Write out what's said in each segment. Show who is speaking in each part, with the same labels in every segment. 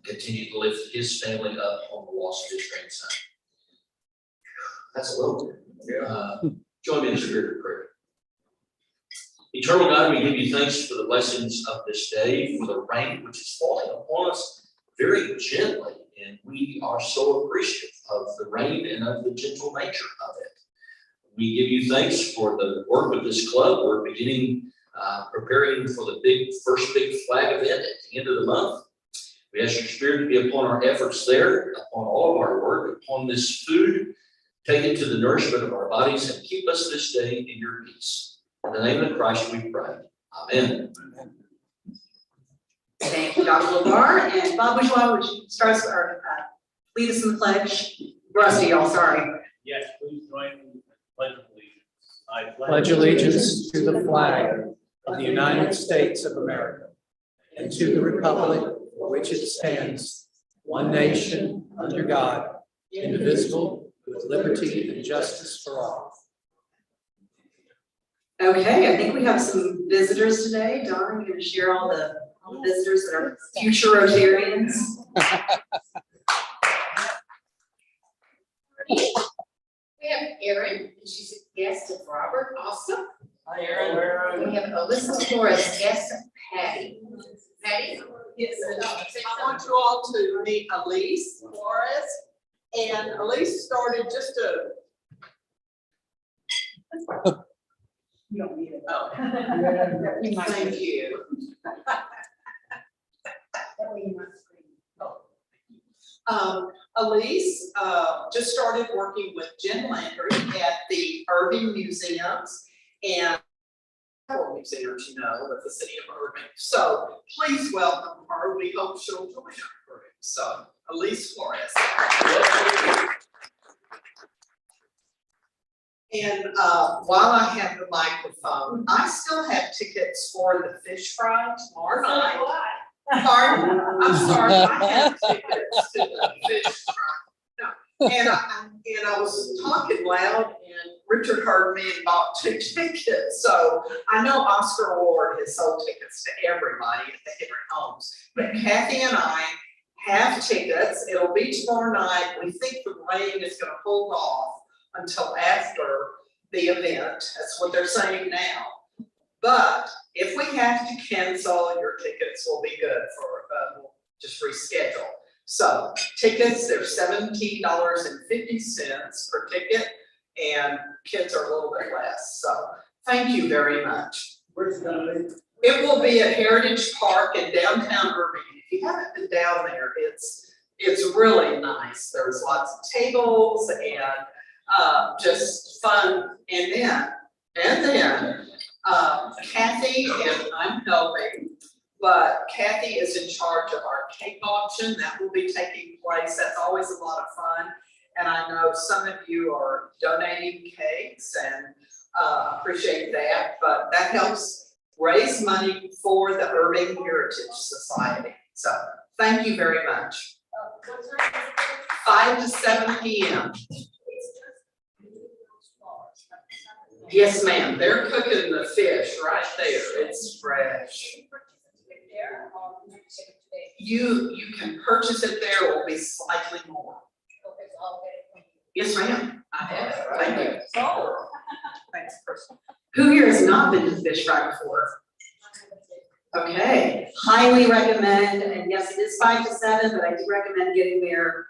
Speaker 1: continue to lift his family up on the loss of his grandson. That's a little bit. Join me in the spirit of prayer. Eternal God, we give you thanks for the blessings of this day, for the rain which is falling upon us very gently, and we are so appreciative of the rain and of the gentle nature of it. We give you thanks for the work of this club. We're beginning preparing for the first big flag event at the end of the month. We ask your spirit to be upon our efforts there, upon all of our work, upon this food. Take it to the nourishment of our bodies and keep us this day in your peace. In the name of Christ we pray. Amen.
Speaker 2: Thank you, Dr. LeVar. And Bob Bourgeois, would you start us or lead us in the pledge? Rusty, y'all, sorry.
Speaker 3: Yes, please join me in the pledge of allegiance. I
Speaker 4: Pledge allegiance to the flag of the United States of America and to the republic for which it stands, one nation, under God, indivisible, with liberty and justice for all.
Speaker 2: Okay, I think we have some visitors today. Don, you're going to share all the visitors that are future Rotarians.
Speaker 5: We have Erin, and she's a guest of Robert also.
Speaker 2: Hi, Erin.
Speaker 5: We have Alyssa Flores, guest of Patty. Patty?
Speaker 6: Yes, I want you all to meet Elise Flores. And Elise started just a. You don't need it. Oh. Thank you. Elise just started working with Jen Landry at the Irving Museums and several museums, you know, with the city of Irving. So please welcome her. We hope she'll join our group. So Elise Flores. And while I have the microphone, I still have tickets for the fish fry tomorrow night. Pardon? I'm sorry, I have tickets to the fish fry. No. And I was talking loud and Richard heard me and bought 2 tickets. So I know Oscar Ward has sold tickets to everybody at the Henry Homes, but Kathy and I have tickets. It'll be tomorrow night. We think the rain is going to hold off until after the event. That's what they're saying now. But if we have to cancel, your tickets will be good for we'll just reschedule. So tickets, they're $17.50 per ticket, and kids are a little bit less. So thank you very much.
Speaker 4: Where's it gonna be?
Speaker 6: It will be at Heritage Park in downtown Irving. If you haven't been down there, it's really nice. There's lots of tables and just fun. And then Kathy and I'm helping, but Kathy is in charge of our cake auction that will be taking place. That's always a lot of fun. And I know some of you are donating cakes and appreciate that, but that helps raise money for the Irving Heritage Society. So thank you very much. 5 to 7 p.m. Yes, ma'am. They're cooking the fish right there. It's fresh. You can purchase it there. It will be slightly more. Yes, ma'am. I have. Thank you. Thanks, Crystal. Who here has not been to the fish fry before? Okay, highly recommend, and yes, it is 5 to 7, but I do recommend getting there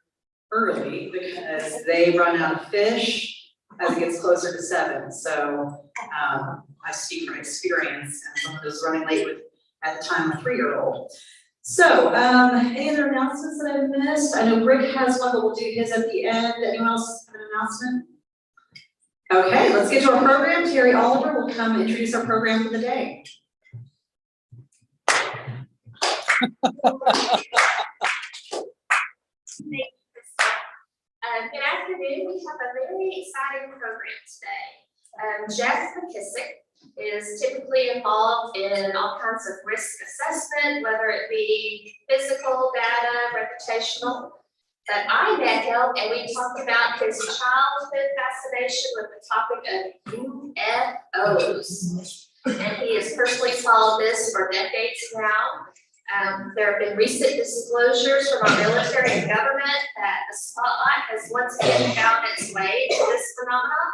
Speaker 6: early because they run out of fish as it gets closer to 7. So I speak from experience, and someone who's running late with, at the time, a 3-year-old. So any other announcements that I've missed? I know Rick has one, but we'll do his at the end. Anyone else have an announcement? Okay, let's get to our program. Terry Oliver will come introduce our program for the day.
Speaker 7: Thank you, Krista. Good afternoon. We have a very exciting program today. Jeff McKissack is typically involved in all kinds of risk assessment, whether it be physical, data, reputational. But I met him and we talked about his childhood fascination with the topic of UFOs. And he has personally followed this for decades now. There have been recent disclosures from our military and government that the spotlight has once again found its way to this phenomenon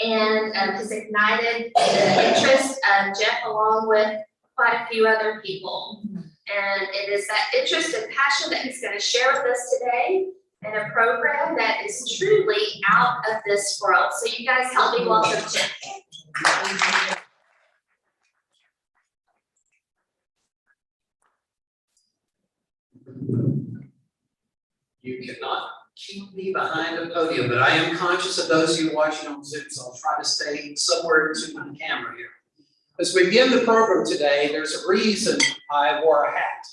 Speaker 7: and has ignited the interest of Jeff along with quite a few other people. And it is that interest and passion that he's going to share with us today in a program that is truly out of this world. So you guys help me welcome Jeff.
Speaker 4: You cannot keep me behind a podium, but I am conscious of those of you watching on Zoom, so I'll try to stay somewhere to the camera here. As we begin the program today, there's a reason I wore a hat.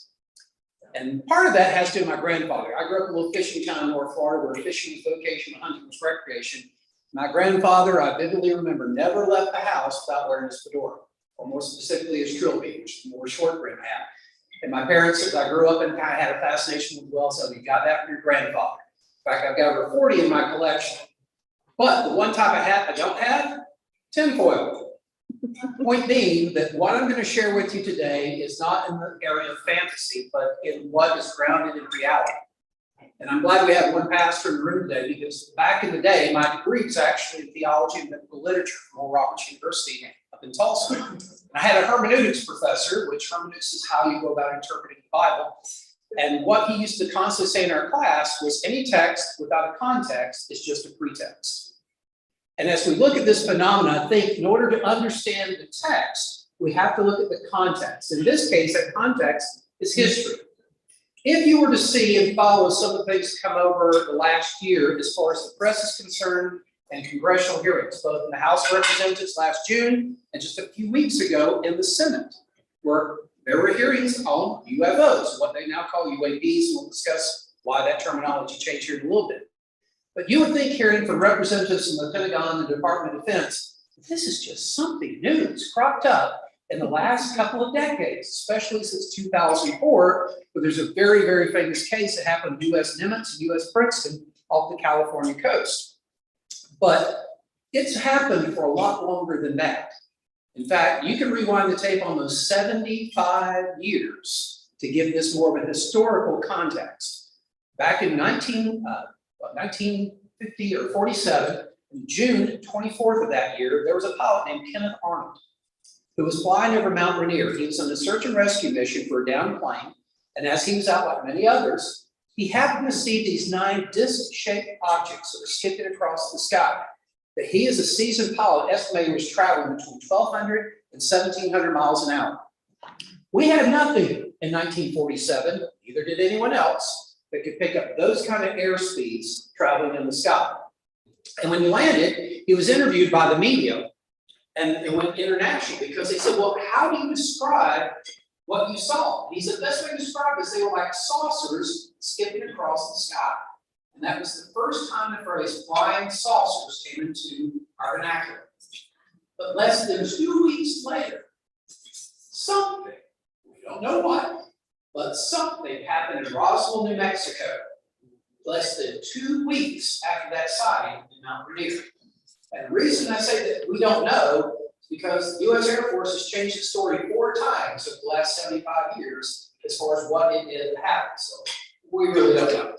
Speaker 4: And part of that has to do with my grandfather. I grew up in a little fishing town in North Florida where fishing was vocation, hunting was recreation. My grandfather, I vividly remember, never left the house without wearing his fedora, or more specifically his trilby, which is a more short brim hat. And my parents, as I grew up, and I had a fascination with well, so you got that from your grandfather. In fact, I've got over 40 in my collection. But the one type of hat I don't have, tinfoil. Point being that what I'm going to share with you today is not in the area of fantasy, but in what is grounded in reality. And I'm glad we have one pastor in the room today, because back in the day, my degree was actually in theology and biblical literature from Oral Roberts University up in Tulsa. And I had a hermeneutics professor, which hermeneutics is how you go about interpreting the Bible. And what he used to constantly say in our class was any text without a context is just a pretext. And as we look at this phenomenon, I think in order to understand the text, we have to look at the context. In this case, that context is history. If you were to see and follow some of the things that come over the last year as far as the press is concerned and congressional hearings, both in the House of Representatives last June and just a few weeks ago in the Senate, where there were hearings on UFOs, what they now call UAPs. We'll discuss why that terminology changed here in a little bit. But you would think hearing from representatives from the Pentagon and the Department of Defense, this is just something new that's cropped up in the last couple of decades, especially since 2004, where there's a very, very famous case that happened in U.S. Nimitz and U.S. Princeton off the California coast. But it's happened for a lot longer than that. In fact, you can rewind the tape almost 75 years to give this more of a historical context. Back in 1950 or 47, in June 24th of that year, there was a pilot named Kenneth Arnold who was flying over Mount Rainier. He was on a search and rescue mission for a downed plane. And as he was out, like many others, he happened to see these 9 disc-shaped objects that were skipping across the sky. That he, as a seasoned pilot, estimated was traveling between 1,200 and 1,700 miles an hour. We had nothing in 1947, neither did anyone else, that could pick up those kind of air speeds traveling in the sky. And when he landed, he was interviewed by the media, and it went international because they said, well, how do you describe what you saw? He said, the best way to describe it is they were like saucers skipping across the sky. And that was the first time the phrase flying saucers came into our vernacular. But less than 2 weeks later, something, we don't know what, but something happened in Roswell, New Mexico, less than 2 weeks after that sighting in Mount Rainier. And the reason I say that we don't know is because the U.S. Air Force has changed the story 4 times over the last 75 years as far as what it did happen. So we really don't know.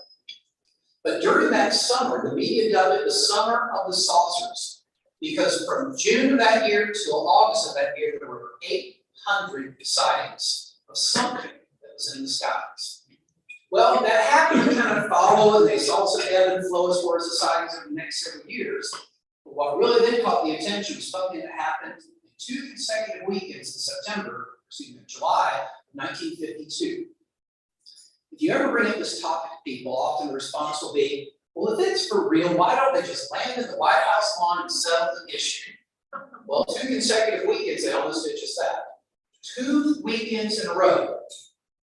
Speaker 4: But during that summer, the media dubbed it the summer of the saucers, because from June of that year till August of that year, there were 800 sightings of something that was in the skies. Well, that happened to kind of follow, and they saw some ebb and flow as far as the sightings over the next several years. But what really then caught the attention was something that happened in 2 consecutive weekends in July of 1952. If you ever bring up this topic to people, often the response will be, well, if it's for real, why don't they just land in the White House lawn and settle the issue? Well, 2 consecutive weekends, they almost did just that. 2 weekends in a row,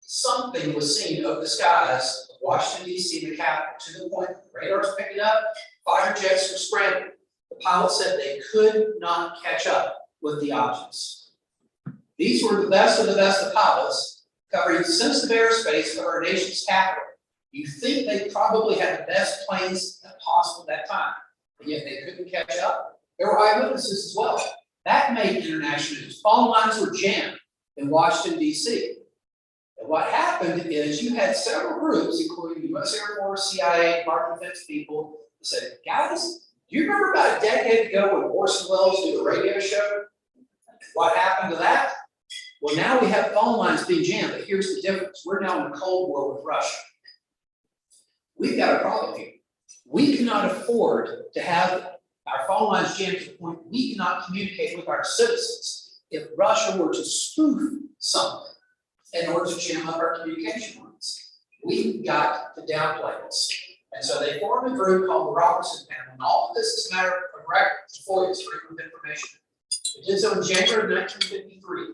Speaker 4: something was seen over the skies of Washington, D.C. and the Capitol, to the point that the radars picked it up, fighter jets were scrambling. The pilots said they could not catch up with the objects. These were the best of pilots, covering sensitive airspace of our nation's capital. You think they probably had the best planes possible at that time, and yet they couldn't catch up. There were eyewitnesses as well. That made international news. Phone lines were jammed in Washington, D.C. And what happened is you had several groups, including US Air Force, CIA, Department of Defense people, that said, guys, do you remember about a decade ago when Orson Welles did a radio show? What happened to that? Well, now we have phone lines being jammed, but here's the difference. We're now in a Cold War with Russia. We've got a problem here. We cannot afford to have our phone lines jammed to the point we cannot communicate with our citizens if Russia were to spoof something in order to jam up our communication lines. We've got to downplay this. And so they formed a group called the Robertson Panel, and all of this is a matter of record for its freedom of information. It did so in January of 1953,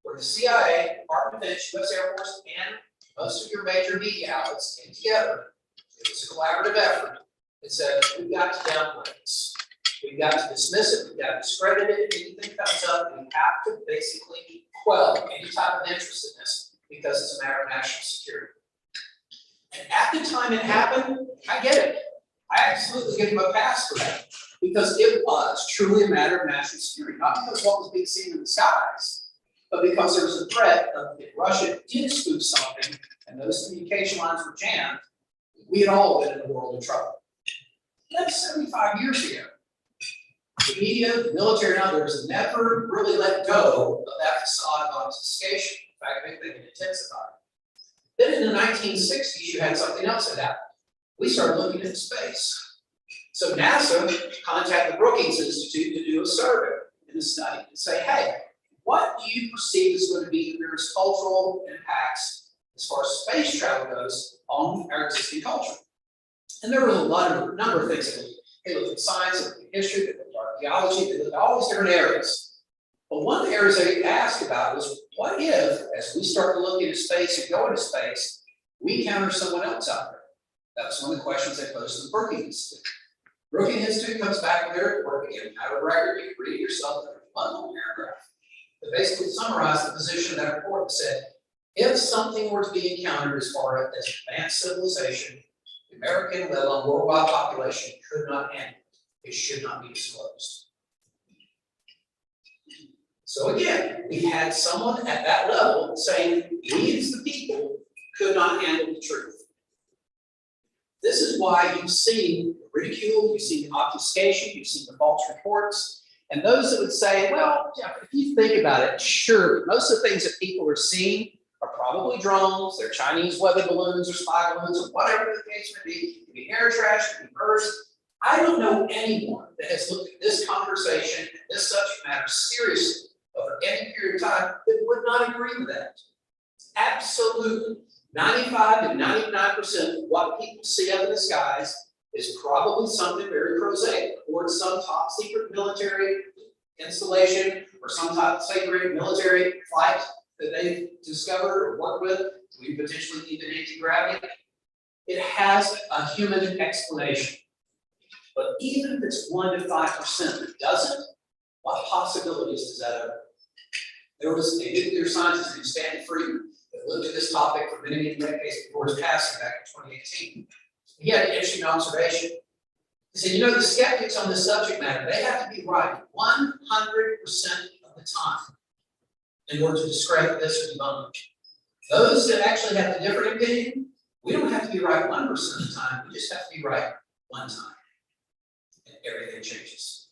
Speaker 4: where the CIA, Department of Defense, US Air Force, and most of your major media outlets came together. It was a collaborative effort. It said, we've got to downplay this. We've got to dismiss it, we've got to discredit it. If anything comes up, we have to basically quell any type of interest in this because it's a matter of national security. And at the time it happened, I get it. I absolutely give them a pass for that because it was truly a matter of national security, not because what was being seen in the skies, but because there was a threat of if Russia did spoof something and those communication lines were jammed, we had all been in a world of trouble. That's 75 years ago. The media, the military, and others have never really let go of that facade of obfuscation. In fact, I think they can intensify it. Then in the 1960s, you had something else that happened. We started looking into space. So NASA contacted the Brookings Institute to do a survey in the study and say, hey, what do you perceive is going to be the various cultural impacts as far as space travel goes on our existing culture? And there were a number of things. They looked at science, they looked at history, they looked at archaeology, they looked at all these different areas. But one of the areas they asked about was, what if, as we start to look into space and go into space, we encounter someone else out there? That's one of the questions they posed to the Brookings Institute. Brookings Institute comes back with their report again, out of record, you can read it yourself, there's one little paragraph that basically summarized the position of that report and said, if something were to be encountered as far as advanced civilization, the American, let alone worldwide population could not handle it. It should not be disclosed. So again, we had someone at that level saying, we as the people could not handle the truth. This is why you've seen the ridicule, you've seen the obfuscation, you've seen the false reports, and those that would say, well, yeah, if you think about it, sure, most of the things that people are seeing are probably drones, they're Chinese weather balloons or spy balloons or whatever the case may be. It could be air trash, it could be birds. I don't know anyone that has looked at this conversation and this subject matter seriously over any period of time that would not agree with that. Absolutely. 95 to 99% of what people see up in the skies is probably something very prosaic, or it's some top secret military installation or some top secret military flight that they've discovered or worked with. We potentially even anti-gravity. It has a human explanation. But even if it's 1 to 5% that doesn't, what possibilities does that open? There was a nuclear scientist named Stanley Friedman that looked at this topic for many decades before his passing back in 2018. He had an interesting observation. He said, you know, the skeptics on this subject matter, they have to be right 100% of the time in order to discredit this or debunk. Those that actually have a different opinion, we don't have to be right 1% of the time, we just have to be right one time. And everything changes.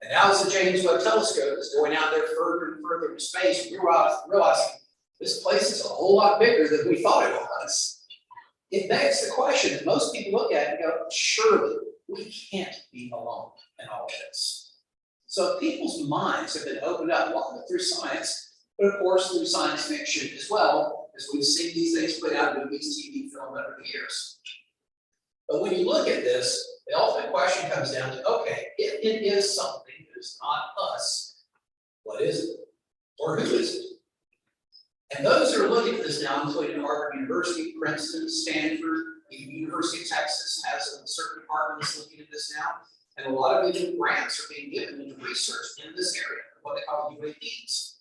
Speaker 4: And now as the James Webb Telescope is going out there further and further into space, we're realizing this place is a whole lot bigger than we thought it was. It begs the question that most people look at and go, surely we can't be alone in all of this. So people's minds have been opened up, well, through science, but of course through science fiction as well, as we've seen these things put out in movies, TV, film over the years. But when you look at this, the ultimate question comes down to, okay, if it is something that is not us, what is it? Or who is it? And those who are looking at this now, including Harvard University, Princeton, Stanford, even University of Texas has a certain department that's looking at this now. And a lot of even grants are being given into research in this area, what they call UAPs.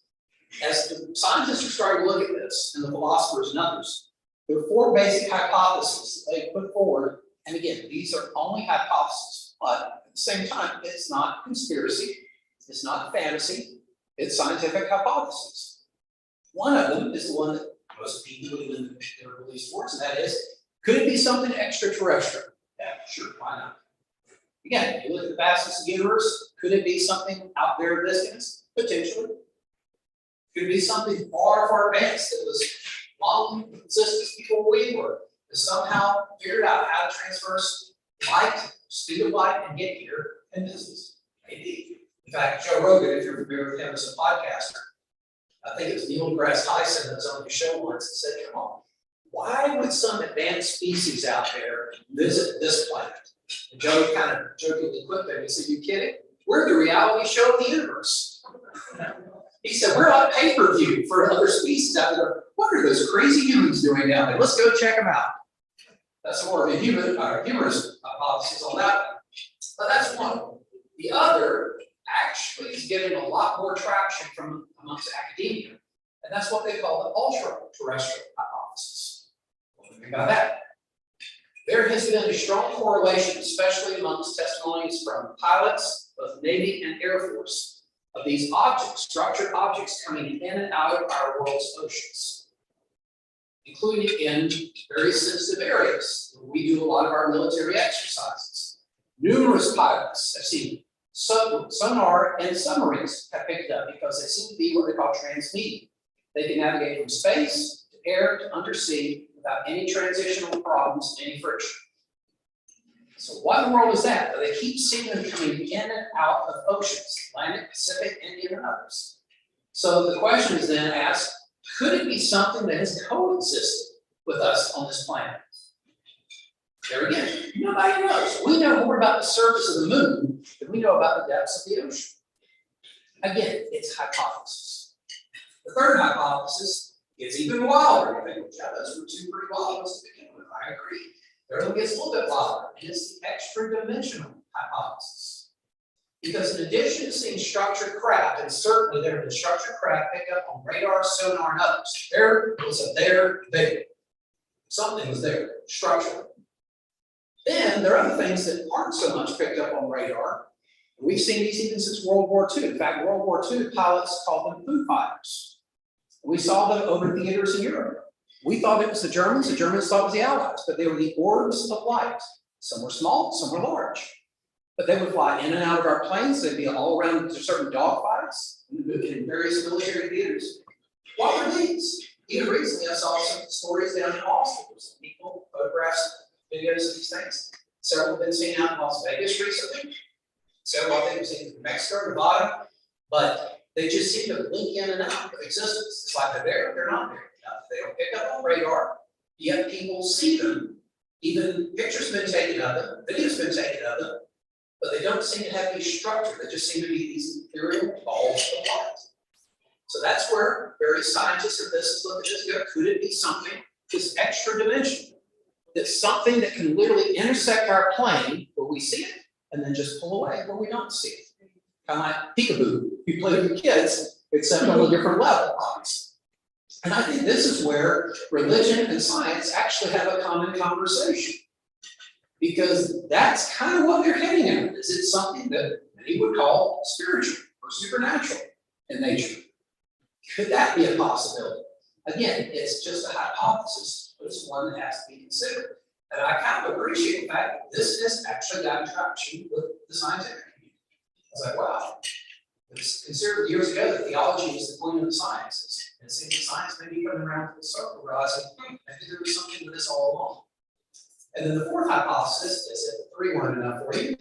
Speaker 4: As the scientists are starting to look at this, and the philosophers and others, there are 4 basic hypotheses that they put forward. And again, these are only hypotheses, but at the same time, it's not conspiracy, it's not fantasy, it's scientific hypotheses. One of them is the one that most people would limit their beliefs towards, and that is, could it be something extraterrestrial? Yeah, sure, why not? Again, if you look at the vastness of the universe, could it be something out there of distance? Potentially. Could it be something far, far advanced that was long in existence before we were, that somehow figured out how to transverse light, speed of light, and get here and business? Maybe. In fact, Joe Rogan, if you're familiar with him as a podcaster, I think it was Neil deGrasse Tyson that was on the show once and said, come on, why would some advanced species out there visit this planet? And Joe kind of jokingly quipped there, he said, you kidding? We're the reality show of the universe. He said, we're on pay-per-view for other species out there. What are those crazy humans doing down there? Let's go check them out. That's more of a humorous hypothesis on that one. But that's one. The other actually is getting a lot more traction from amongst academia. And that's what they call the ultra-terrestrial hypothesis. What do you think about that? There has been a strong correlation, especially amongst testimonies from pilots, both Navy and Air Force, of these objects, structured objects coming in and out of our world's oceans, including in very sensitive areas where we do a lot of our military exercises. Numerous pilots have seen sonar and submarines have picked up because they seem to be what they call transmedium. They can navigate from space to air to undersea without any transitional problems, any friction. So what in the world is that? They keep seeing them coming in and out of oceans, Atlantic, Pacific, Indian, and others. So the question is then asked, could it be something that has coexisted with us on this planet? There again, nobody knows. We know more about the surface of the moon than we know about the depths of the ocean. Again, it's hypothesis. The third hypothesis is even wilder. You think, yeah, those were two pretty wild ones to begin with. I agree. The other one gets a little bit wilder. It's the extra-dimensional hypothesis. Because in addition to seeing structured craft, and certainly there have been structured craft picked up on radar, sonar, and others, there was a there. Something was there, structurally. Then there are other things that aren't so much picked up on radar. We've seen these even since World War II. In fact, World War II pilots called them Foo Fighters. We saw them over theaters in Europe. We thought it was the Germans thought it was the Allies, but they were the orbs of light. Some were small, some were large. But they would fly in and out of our planes. They'd be all around certain dogfights in various military theaters. What were these? Even recently, I saw some stories down in Austin. Some people, photographs, videos of these things. Several have been seen out in Las Vegas recently. Several I think have seen in Mexico, Nevada. But they just seem to link in and out of existence. It's like they're there, they're not there. They don't pick up on radar, yet people see them. Even pictures have been taken of them, videos have been taken of them, but they don't seem to have any structure. They just seem to be these ethereal balls of light. So that's where various scientists and physicists look at this. Could it be something that's extra dimensional? That's something that can literally intersect our plane where we see it and then just pull away where we don't see it. Kind of like peekaboo. You play with your kids, except on a different level, obviously. And I think this is where religion and science actually have a common conversation. Because that's kind of what they're hitting at. Is it something that many would call spiritual or supernatural in nature? Could that be a possibility? Again, it's just a hypothesis, but it's one that has to be considered. And I kind of appreciate the fact that this has actually gotten traction with the scientific community. I was like, wow. It's considered years ago that theology is the queen of the sciences. And it seems that science may be coming around to the circle, realizing maybe there was something to this all along. And then the fourth hypothesis, is if three weren't enough for you,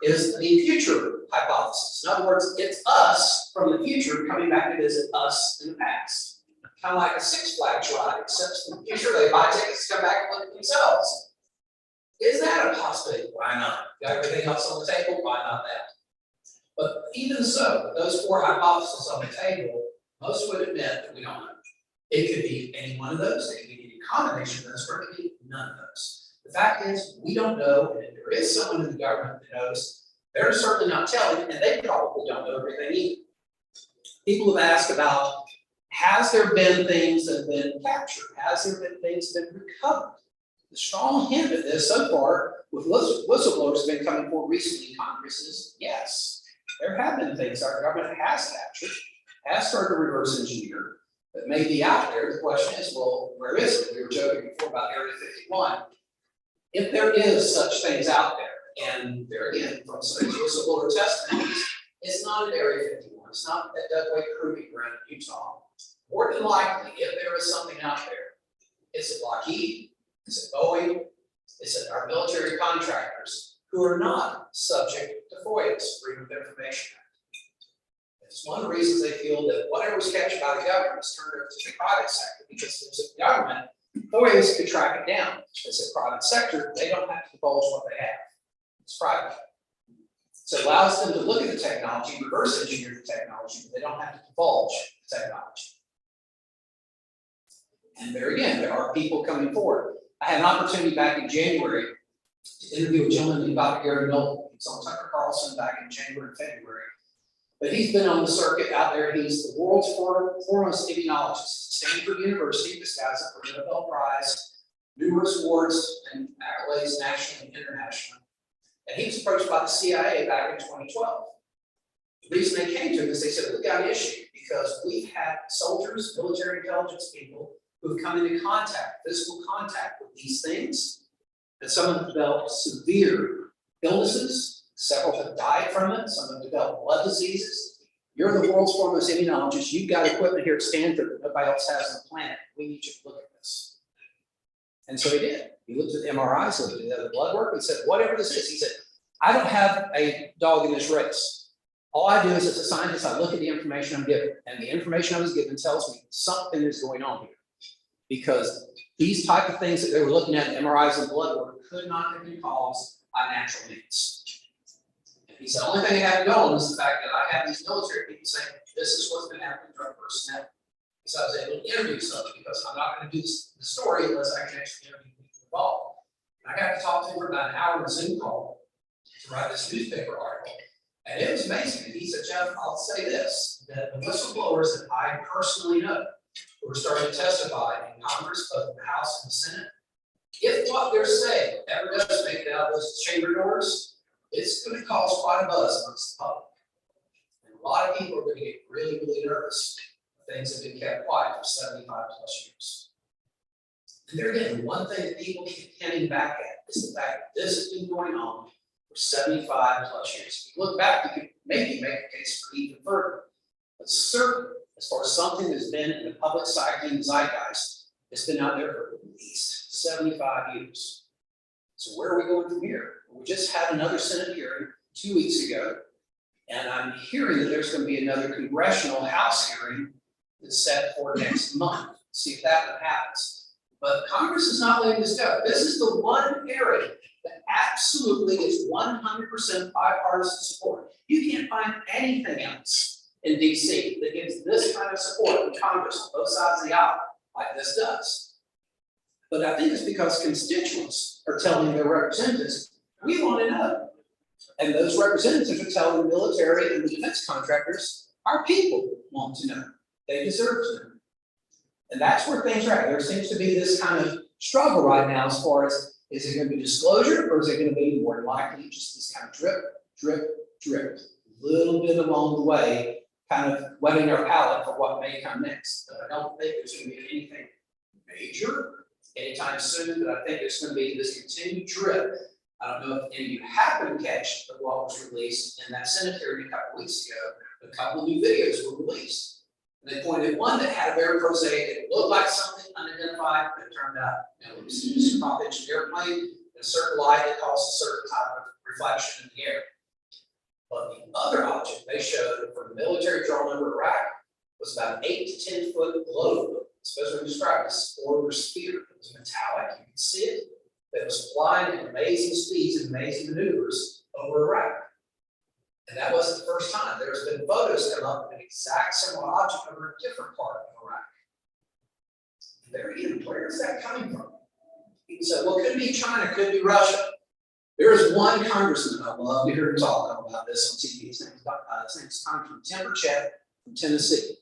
Speaker 4: is the future hypothesis. In other words, it's us from the future coming back to visit us in the past. Kind of like a Six Flags ride, except in the future they buy tickets to come back and look at themselves. Is that a possibility? Why not? Got everything else on the table? Why not that? But even so, with those four hypotheses on the table, most would admit that we don't know. It could be any one of those, it could be any combination of those, or it could be none of those. The fact is, we don't know, and if there is someone in the government that knows, they're certainly not telling, and they probably don't know everything either. People have asked about, has there been things that have been captured? Has there been things that have been recovered? The strong hint of this so far, with whistleblowers have been coming forward recently in Congress is, yes, there have been things our government has captured, has started to reverse engineer, that may be out there. The question is, well, where is it? We were joking before about Area 51. If there is such things out there, and there again, from some whistleblower testimonies, it's not at Area 51. It's not at Dugway Proving Ground in Utah. More than likely, if there is something out there, it's at Lockheed, it's at Boeing, it's at our military contractors who are not subject to FOIA's Freedom of Information Act. It's one of the reasons they feel that whatever was captured by the government is turned over to the private sector, because if it's the government, FOIA's could track it down. If it's a private sector, they don't have to divulge what they have. It's private. So it allows them to look at the technology, reverse engineer the technology, but they don't have to divulge the technology. And there again, there are people coming forward. I had an opportunity back in January to interview a gentleman named Dr. Irving. He's on Tucker Carlson back in January and February. But he's been on the circuit out there. He's the world's foremost immunologist. Stanford University, this guy's up for a Nobel Prize, numerous awards and accolades nationally and internationally. And he was approached by the CIA back in 2012. The reason they came to him is they said, we've got an issue because we've had soldiers, military intelligence people who've come into contact, physical contact with these things. And some have developed severe illnesses. Several have died from it. Some have developed blood diseases. You're the world's foremost immunologist. You've got equipment here at Stanford that nobody else has on the planet. We need you to look at this. And so he did. He looked at the MRIs, looked at the other blood work, and said, whatever this is, he said, I don't have a dog in this race. All I do is, as a scientist, I look at the information I'm given. And the information I was given tells me something is going on here. Because these type of things that they were looking at, MRIs and blood work, could not have been caused by natural means. And he said, the only thing I have to go on is the fact that I have these military people saying, this is what's been happening to drug personnel. So I was able to interview some because I'm not going to do the story unless I can actually interview people involved. And I got to talk to him for about an hour on a Zoom call to write this newspaper article. And it was amazing. And he said, Jeff, I'll say this, that the whistleblowers that I personally know who are starting to testify in Congress, both in the House and the Senate, if what they're saying ever does make it out of those chamber doors, it's going to cause quite a buzz amongst the public. And a lot of people are going to get really, really nervous. Things have been kept quiet for 75 plus years. And there again, one thing that people keep hinting back at is the fact that this has been going on for 75 plus years. If you look back, you could maybe make a case for even further. But certainly, as far as something that's been in the public psyche and zeitgeist, it's been out there for at least 75 years. So where are we going from here? We just had another Senate hearing 2 weeks ago, and I'm hearing that there's going to be another congressional House hearing that's set for next month. See if that one happens. But Congress is not letting this go. This is the one area that absolutely gets 100% bipartisan support. You can't find anything else in DC that gives this kind of support in Congress on both sides of the aisle like this does. But I think it's because constituents are telling their representatives, we want to know. And those representatives are telling the military and the defense contractors, our people want to know. They deserve to know. And that's where things are at. There seems to be this kind of struggle right now as far as, is it going to be disclosure or is it going to be more likely just this kind of drip, drip, drip, a little bit along the way, kind of wetting our palate for what may come next. But I don't think there's going to be anything major anytime soon, but I think it's going to be this continued drip. I don't know if any of you happen to catch what was released in that Senate hearing a couple weeks ago. A couple of new videos were released. And they pointed one that had a very prosaic, it looked like something unidentified, but it turned out it was just a prop-engine airplane in a certain light that caused a certain type of reflection in the air. But the other object they showed from the military drone over Iraq was about an 8 to 10 foot globe. It's supposed to be described as orb or sphere. It was metallic, you could see it. That was flying at amazing speeds and amazing maneuvers over Iraq. And that wasn't the first time. There's been photos come up of an exact similar object over a different part of Iraq. And there again, where is that coming from? People say, well, could be China, could be Russia. There is one congressman I love to hear him talk about this on TV. His name is Congressman Tim Burchett from Tennessee.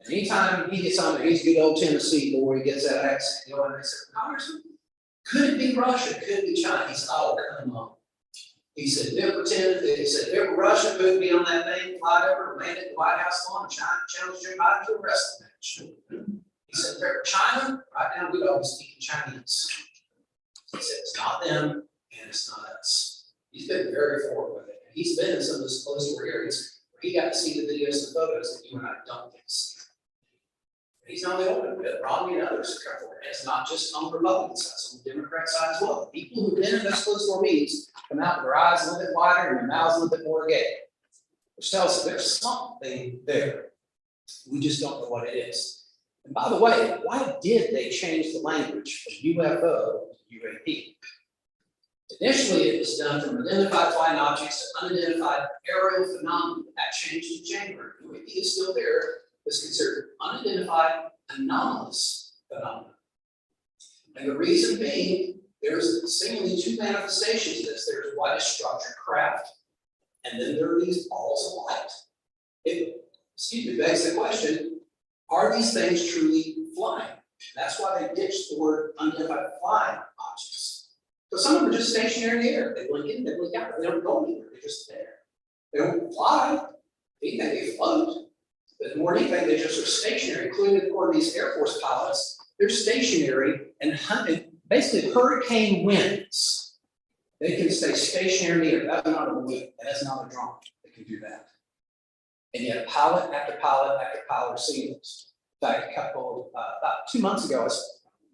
Speaker 4: And anytime he gets on there, he's a good old Tennessee boy. He gets that accent going. And they say, Congressman, could it be Russia? Could it be China? He said, oh, come on. He said, he said, if ever Russia could be on that thing, fly over, land at the White House lawn, and challenge Joe Biden to a wrestling match. He said, if ever China, right now we'd all be speaking Chinese. He said, it's not them and it's not us. He's been very forward with it. He's been in some of those closed door areas where he got to see the videos and photos that you and I don't get to see. He's not the only one, Romney and others are careful. And it's not just on the Republican side, it's on the Democrat side as well. People who've been in those closed door meetings come out with their eyes a little bit wider and their mouths a little bit more agape, which tells us there's something there. We just don't know what it is. And by the way, why did they change the language from UFO to UAP? Initially, it was done from identified flying objects to unidentified aerial phenomena. That changed in January. UAP is still there. Was considered unidentified anomalous phenomena. And the reason being, there's seemingly two manifestations of this. There's what is structured craft, and then there are these balls of light. It begs the question, are these things truly flying? That's why they ditched the word unidentified flying objects. So some of them are just stationary in the air. They blink in, they blink out, they don't go anywhere, they're just there. They don't fly, they float. But more than anything, they just are stationary, including according to these Air Force pilots, they're stationary and basically hurricane winds. They can stay stationary in the air. That's not a balloon, that's not a drone. They can do that. And yet pilot after pilot after pilot are seeing this. In fact, about 2 months ago,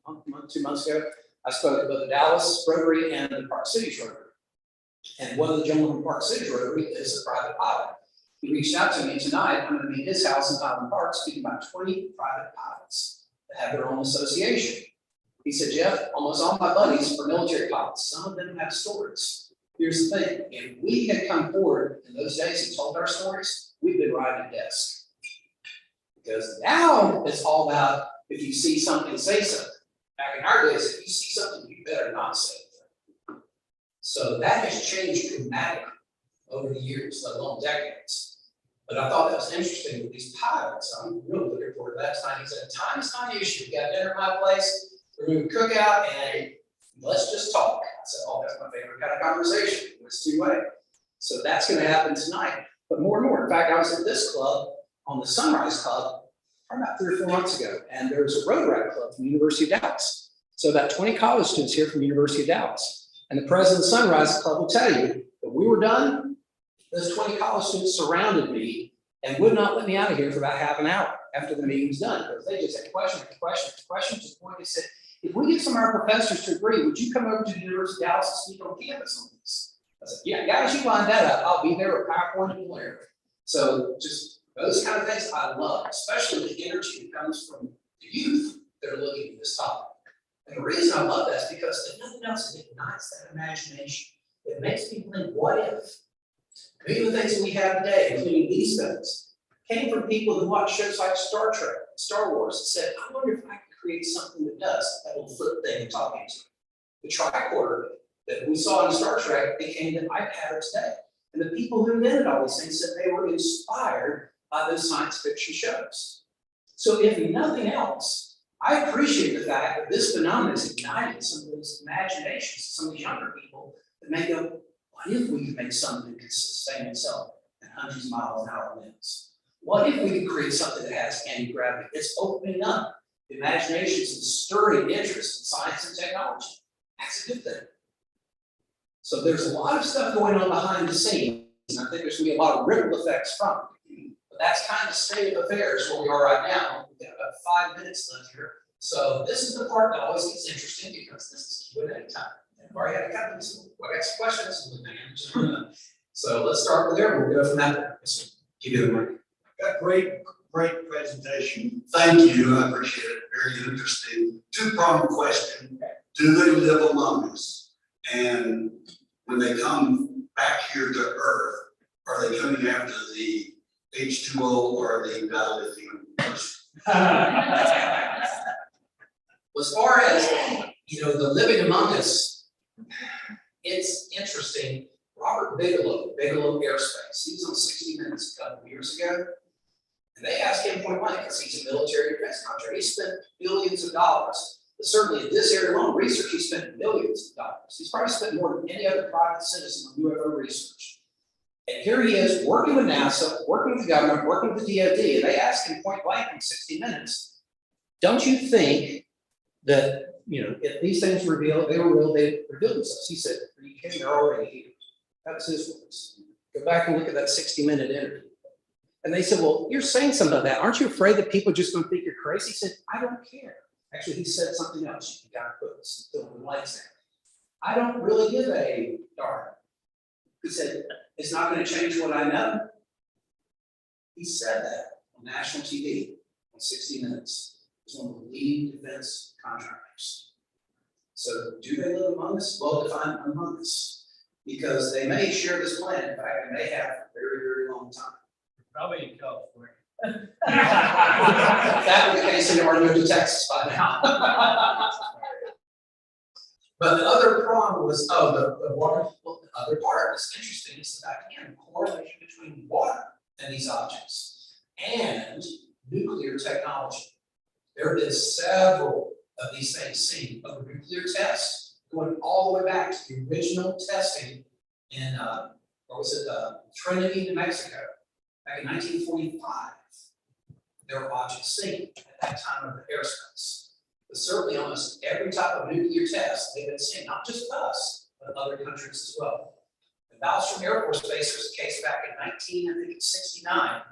Speaker 4: 2 months ago, I spoke about the Dallas Rotary and the Park Cities Rotary. And one of the gentlemen from Park Cities Rotary is a private pilot. He reached out to me tonight. I'm going to be at his house in Highland Park speaking about 20 private pilots that have their own association. He said, Jeff, almost all my buddies are military pilots. Some of them have stories. Here's the thing. If we had come forward in those days and told our stories, we've been riding a desk. Because now it's all about if you see something, say something. Back in our days, if you see something, you better not say anything. So that has changed dramatically over the years, let alone decades. But I thought that was interesting with these pilots. I'm really looking forward to that tonight. He said, time's not an issue. We got dinner at my place, we're doing a cookout, and let's just talk. I said, oh, that's my favorite kind of conversation. It's two-way. So that's going to happen tonight. But more and more. In fact, I was at this club on the Sunrise Club probably about 3 or 4 months ago, and there was a Rotary Club from the University of Dallas. So about 20 college students here from the University of Dallas. And the president of the Sunrise Club will tell you that we were done. Those 20 college students surrounded me and would not let me out of here for about half an hour after the meeting was done, because they just had question after question after question, to the point they said, if we get some of our professors to agree, would you come over to the University of Dallas and speak on campus on this? I said, yeah, guys, you line that up. I'll be there with PowerPoint and everything. So just those kind of things I love, especially the energy that comes from the youth that are looking at this topic. And the reason I love that is because if nothing else, it ignites that imagination. It makes people think, what if? Many of the things that we have today, including these things, came from people who watch shows like Star Trek, Star Wars, and said, I wonder if I could create something that does that little flip thing and talking to it. The tricorder that we saw in Star Trek became the iPad of today. And the people who invented all these things said they were inspired by those science fiction shows. So if nothing else, I appreciate the fact that this phenomenon has ignited some of those imaginations, some of these younger people that may go, what if we could make something that could sustain itself at hundreds of miles an hour winds? What if we could create something that has anti-gravity? It's opening up the imaginations and stirring interest in science and technology. That's a good thing. So there's a lot of stuff going on behind the scenes, and I think there's going to be a lot of ripple effects from it. But that's kind of the state of affairs where we are right now. We've got about 5 minutes left here. So this is the part that always gets interesting because this is Q&A time. I've already had a couple, so I got some questions. So let's start with there. We'll go from that. So give you the mic.
Speaker 8: Great presentation. Thank you. I appreciate it. Very interesting. Two-pronged question. Do they live among us? And when they come back here to Earth, are they coming after the H2O or the dilithium first?
Speaker 4: As far as, the living among us, it's interesting. Robert Bigelow Aerospace, he was on 60 Minutes a couple of years ago. And they asked him point blank, because he's a military defense contractor. He spent billions of dollars But certainly in this area alone, research, he spent millions of dollars. He's probably spent more than any other private citizen on UFO research. And here he is working with NASA, working with the government, working with the DoD, and they asked him point blank in 60 Minutes, don't you think that, if these things were revealed, they were real, they revealed themselves? He said, are you kidding? They're already here. That was his words. Go back and look at that 60-minute interview. And they said, well, you're saying something about that. Aren't you afraid that people are just going to think you're crazy? He said, I don't care. Actually, he said something else. You got to put this fill in the lights in. I don't really give a darn. He said, it's not going to change what I know. He said that on national TV on 60 Minutes. He's one of the leading defense contractors. So do they live among us? Well defined among us. Because they may share this planet, in fact, they may have for a very, very long time.
Speaker 3: Probably in California.
Speaker 4: If that were the case, they'd already moved to Texas by now. But the other prong was, the water. Well, the other part that's interesting is the fact, again, correlation between water and these objects and nuclear technology. There have been several of these things seen, of the nuclear tests going all the way back to the original testing in, Trinity, New Mexico, back in 1945. There were objects seen at that time of the airspace. But certainly almost every type of nuclear test they've been seeing, not just us, but other countries as well. In Malmstrom Air Force Base, there's a case back in 1969,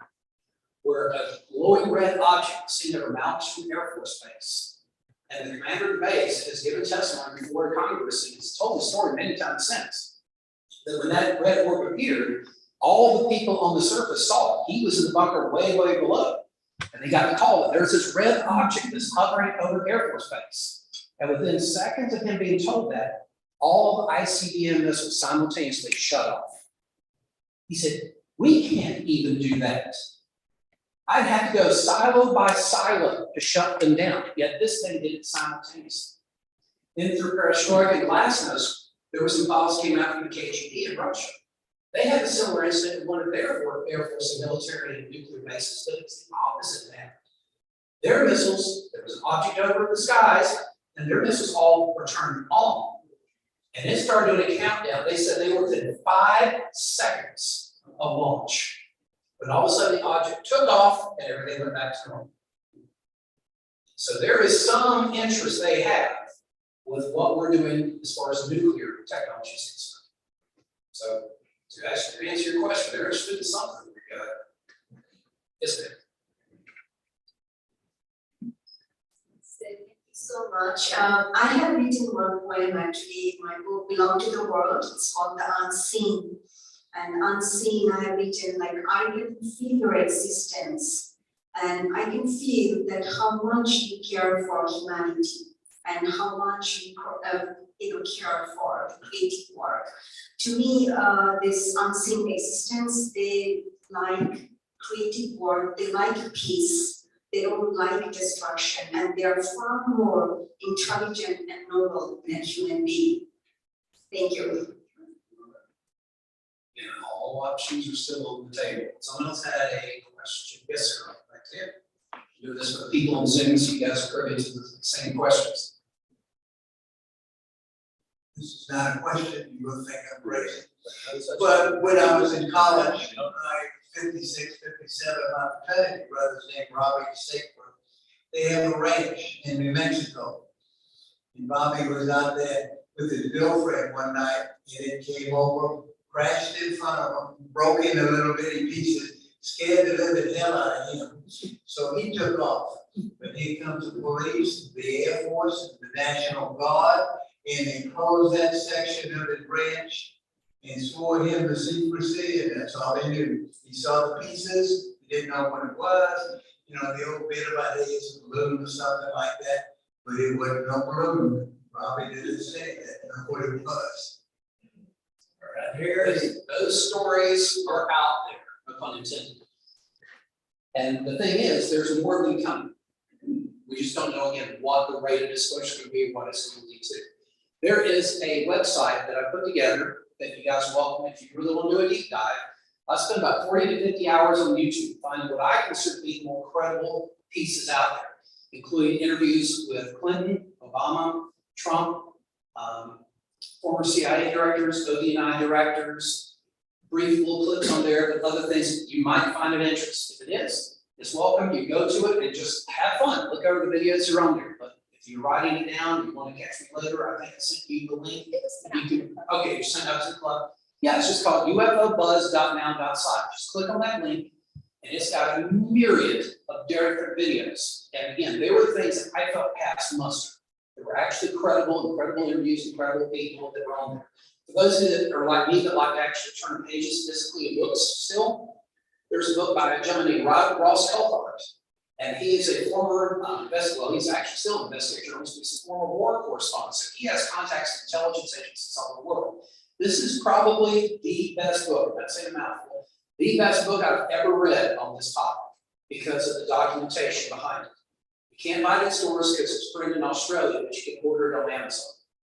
Speaker 4: where a glowing red object was seen over Malmstrom Air Force Base. And the commander of the base has given testimony before Congress, and he's told the story many times since, that when that red orb appeared, all the people on the surface saw it. He was in the bunker way, way below. And they got the call that there's this red object that's hovering over the Air Force Base. And within seconds of him being told that, all the ICBM missiles simultaneously shut off. He said, we can't even do that. I'd have to go silo by silo to shut them down, yet this thing did it simultaneously. Then through perestroika and glasnost, there were some files came out from the KGB in Russia. They had a similar incident in one of their Air Force and military and nuclear bases, but it's the opposite now. Their missiles, there was an object over the skies, and their missiles all were turned on. And it started doing a countdown. They said they were within 5 seconds of launch. But all of a sudden the object took off and everything went back to normal. So there is some interest they have with what we're doing as far as nuclear technology is concerned. So to answer your question, they're interested in something. Yes, ma'am.
Speaker 2: Thank you so much. I have written one poem actually. My book Belong to the World. It's called The Unseen. And unseen, I have written like I can feel your existence, and I can feel that how much you care for humanity, and how much you care for creative work. To me, this unseen existence, they like creative work, they like peace, they don't like destruction, and they are far more intelligent and noble than a human being. Thank you.
Speaker 4: All options are still on the table. Someone else had a question. Yes, sir. Right there. Do this for the people on Zoom, so you guys are privy to the same questions.
Speaker 9: This is not a question you will think I'm crazy. But when I was in college, 56, 57, my fraternity brothers named Robbie and Sigford, they have a ranch in New Mexico. And Bobby was out there with his girlfriend one night, and it came over, crashed in front of him, broke into little bitty pieces, scared the living hell out of him. So he took off. But here comes the police, the Air Force, the National Guard, and they closed that section of the ranch and swore him to secrecy, and that's all they knew. He saw the pieces, he didn't know what it was. You know, the old bit about it is a balloon or something like that, but it wasn't no balloon. Robbie didn't say that, know what it was.
Speaker 4: Right here, those stories are out there, no pun intended. And the thing is, there's more of them coming. We just don't know again what the rate of disclosure will be and what it's going to lead to. There is a website that I put together that you guys are welcome if you really want to do a deep dive. I spent about 40 to 50 hours on YouTube finding what I consider to be more credible pieces out there. including interviews with Clinton, Obama, Trump, former CIA directors, ODNI directors, brief little clips on there, but other things you might find of interest. If it is, it's welcome. You go to it and just have fun. Look over the videos that are on there. But if you're writing it down, you want to catch me later, I think I sent you the link. You can, okay, you sent out to the club. Yeah, it's just called ufobuzz.now.site. Just click on that link, and it's got a myriad of different videos. And again, they were things that I felt passed muster. They were actually credible, incredible interviews, incredible people that were on there. For those of you that are like me that like to actually turn pages physically in books still, there's a book by a gentleman named Ross Elphart. And he is a former well, he's actually still an investigator journalist, but he's a former war correspondent. So he has contacts with intelligence agencies all over the world. This is probably the best book, I'm not saying a mouthful, the best book I've ever read on this topic because of the documentation behind it. You can't buy it in stores because it's printed in Australia, but you can order it on Amazon.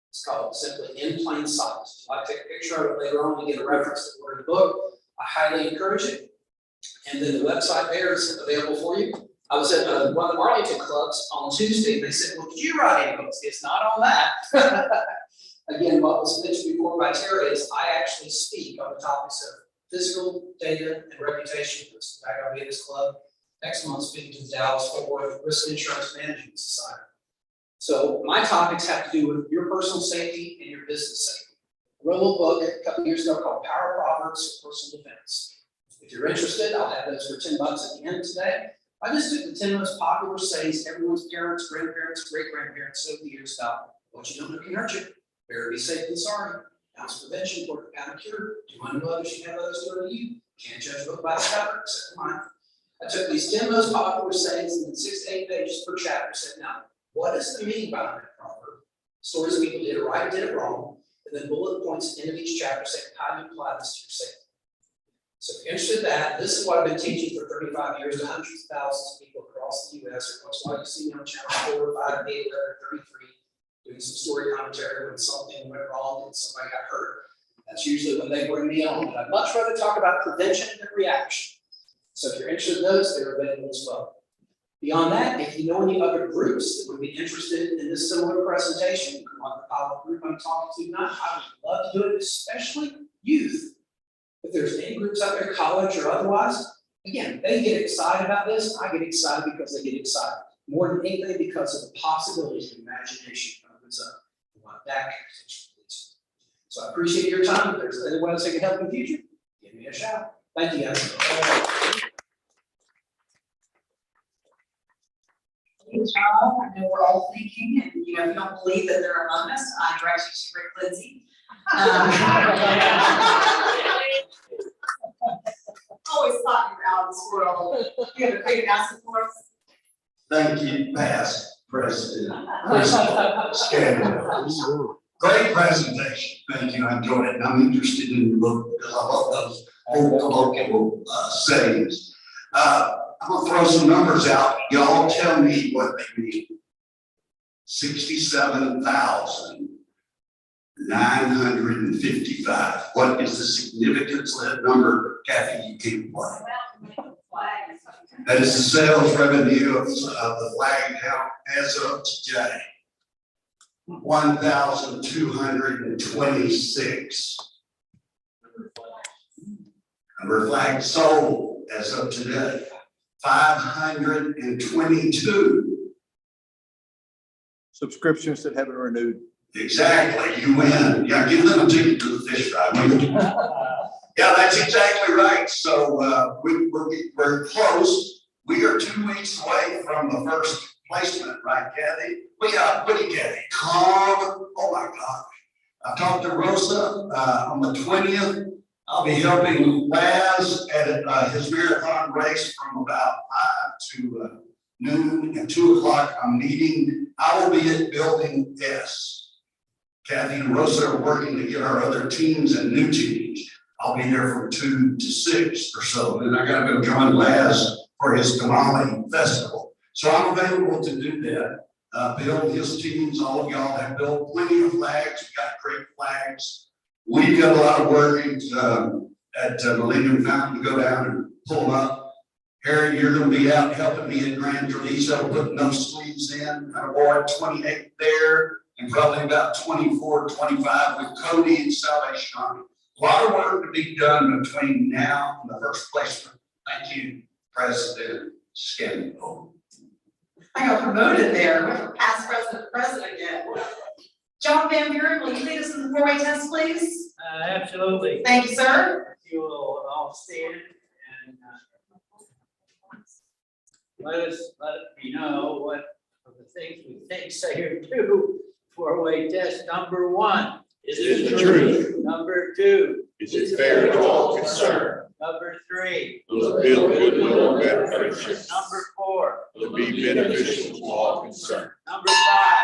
Speaker 4: It's called simply In Plain Sight. If I take a picture of it later on, you get a reference to order the book. I highly encourage it. And then the website there is available for you. I was at one of the Arlington clubs on Tuesday, and they said, well, did you write any books? It's not on that. Again, what was mentioned before by Terry is I actually speak on the topics of physical data and reputation. I'll be at this club next month speaking to the Dallas-Fort Worth Risk Insurance Management Society. So my topics have to do with your personal safety and your business safety. I wrote a little book a couple years ago called Power Proverbs for Personal Defense. If you're interested, I'll have those for $10 at the end today. I just took the 10 most popular sayings everyone's parents, grandparents, great-grandparents over the years about what you don't know can hurt you. Better be safe than sorry. Ounce prevention, quarter pound of cure. Do unto others, you have others do unto you. Can't judge a book by its cover, except for mine. I took these 10 most popular sayings and then 6 to 8 pages per chapter. Said, now, what is the meaning behind that proverb? Stories of people did it right, did it wrong, and then bullet points at the end of each chapter saying how do you apply this to your safety. So if you're interested in that, this is what I've been teaching for 35 years to hundreds of thousands of people across the U.S. Or why you see me on channel 4, 5, 8, 11, 33, doing some story commentary when something went wrong and somebody got hurt. That's usually when they bring me on. But I'd much rather talk about prevention than reaction. So if you're interested in those, they're available as well. Beyond that, if you know any other groups that would be interested in this similar presentation, like the pilot group I'm talking to tonight, I would love to do it, especially youth. If there's any groups out there, college or otherwise, again, they get excited about this. I get excited because they get excited. More than anything because of the possibilities of imagination opens up. What that potential leads to. So I appreciate your time. If there's anyone else that can help in the future, give me a shout. Thank you, guys.
Speaker 6: I know we're all thinking, and if you don't believe that they're among us, I direct you to Rick Lindsay. Always thought you were out in this world. You have a great announcement for us?
Speaker 8: Thank you, past president, Scandal. Great presentation. Thank you. I enjoyed it. And I'm interested in the book because I love those old colloquial sayings. I'm gonna throw some numbers out. Y'all tell me what they mean. 67,955. What is the significance of that number? Kathy, you keep playing. That is the sales revenue of the flag count as of today. 1,226. Number of flags sold as of today. 522.
Speaker 10: Subscriptions that haven't renewed.
Speaker 8: Exactly, you win. Yeah, give them a ticket to the fish fry. Yeah, that's exactly right. So we're close. We are 2 weeks away from the first placement, right, Kathy? What do you, Kathy? Calm. Oh my God. I talked to Rosa on the 20th. I'll be helping Laz at his marathon race from about 5 to noon, and 2 o'clock I'm meeting. I will be at Building S. Kathy and Rosa are working to get our other teams and new teams. I'll be there from 2 to 6 or so. Then I gotta go join Laz for his tamale festival. So I'm available to do that. Build his teams. All of y'all have built plenty of flags. We've got great flags. We've got a lot of work at Millennium Fountain to go down and pull them up. Harry, you're gonna be out helping me in Grand Treviso, putting those sleeves in. I wore 28 there and probably about 24, 25 with Cody and Salvation Army. A lot of work to be done between now and the first placement. Thank you, President Skin.
Speaker 6: I got promoted there, past president yet. John Van Buren, will you lead us in the four-way test, please?
Speaker 10: Absolutely.
Speaker 6: Thank you, sir.
Speaker 10: You will all stand and let me know what of the things we think, say, or do. Four-way test number 1.
Speaker 1: Is it the truth?
Speaker 10: Number 2.
Speaker 11: Is it fair to all concerned?
Speaker 10: Number 3.
Speaker 11: Will it build goodwill and better friendship?
Speaker 10: Number 4.
Speaker 11: Will it be beneficial to all concerned?
Speaker 10: Number 5.